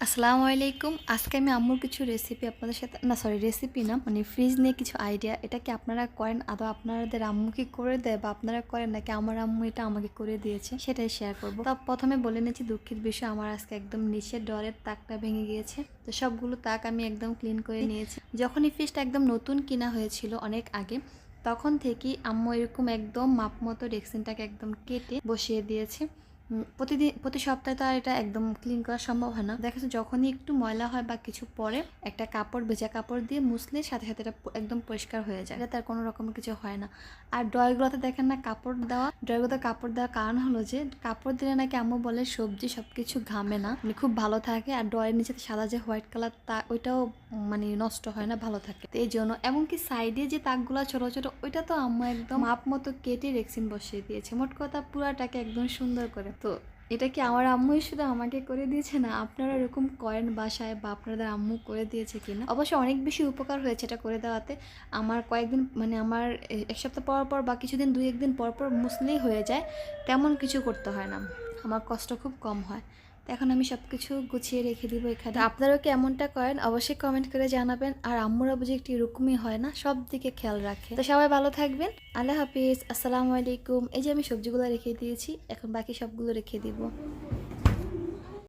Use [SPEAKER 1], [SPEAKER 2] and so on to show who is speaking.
[SPEAKER 1] আসসালামু আলাইকুম। আজকে আমি আম্মুর কিছু রেসিপি আপনাদের সাথে রেসিপি না মানে ফ্রিজ নিয়ে কিছু আইডিয়া। এটা কি আপনারা করেন? আদৌ আপনাদের আম্মু কি করে দেয় বা আপনারা করেন নাকি আমার আম্মু এটা আমাকে করে দিয়েছে সেটাই শেয়ার করব। তো প্রথমে বলে নিচ্ছি দুঃখের বিষয় আমার আজকে একদম নিচের ডরের তাকটা ভেঙে গিয়েছে। তো সবগুলো তাক আমি একদম ক্লিন করে নিয়েছি। যখন এই ফ্রিজটা একদম নতুন কিনা হয়েছিল অনেক আগে তখন থেকেই আম্মু এরকম একদম মাপ মতো ডেক্সিনটাকে একদম কেটে বসিয়ে দিয়েছে। প্রতি সপ্তাহে তো আর এটা একদম ক্লিন করা সম্ভব হয় না। দেখা যাচ্ছে যখনই একটু ময়লা হয় বা কিছু পরে একটা কাপড় ভেজা কাপড় দিয়ে মুছলে সাথে সাথে এটা একদম পরিষ্কার হয়ে যায়, এটা তার কোনো রকম কিছু হয় না। আর ড্রয়গুলোতে দেখেন না কাপড় দেওয়া, ড্রয়গুলোতে কাপড় দেওয়ার কারণ হলো যে কাপড় দিলে নাকি আম্মু বলে সবজি সবকিছু ঘামে না, মানে খুব ভালো থাকে। আর ড্রয়ের নিচে সাদা যে হোয়াইট কালার তা ওইটাও মানে নষ্ট হয় না, ভালো থাকে। তো এই জন্য এমনকি সাইডে যে তাকগুলো ছোট ছোট ওইটা তো আম্মু একদম মাপ মতো কেটে রেক্সিন বসিয়ে দিয়েছে। মোট কথা পুরাটাকে একদম সুন্দর করে। তো এটা কি আমার আম্মুই শুধু আমাকে করে দিয়েছে না, আপনারা এরকম করেন বাসায় বা আপনাদের আম্মু করে দিয়েছে কিনা? অবশ্য অনেক বেশি উপকার হয়েছে এটা করে দেওয়াতে। আমার কয়েকদিন মানে আমার এক সপ্তাহ পর পর বা কিছুদিন দুই একদিন পর পর মুছলেই হয়ে যায়, তেমন কিছু করতে হয় না, আমার কষ্ট খুব কম হয়। তো এখন আমি সব কিছু গুছিয়ে রেখে দিব এখানে। আপনারাও কি এমনটা করেন? অবশ্যই কমেন্ট করে জানাবেন। আর আম্মুরা বুঝি একটু এরকমই হয় না, সব দিকে খেয়াল রাখে। তো সবাই ভালো থাকবেন। আল্লাহ হাফিজ, আসসালামু আলাইকুম। এই যে আমি সবজিগুলো রেখে দিয়েছি, এখন বাকি সবগুলো রেখে দিব।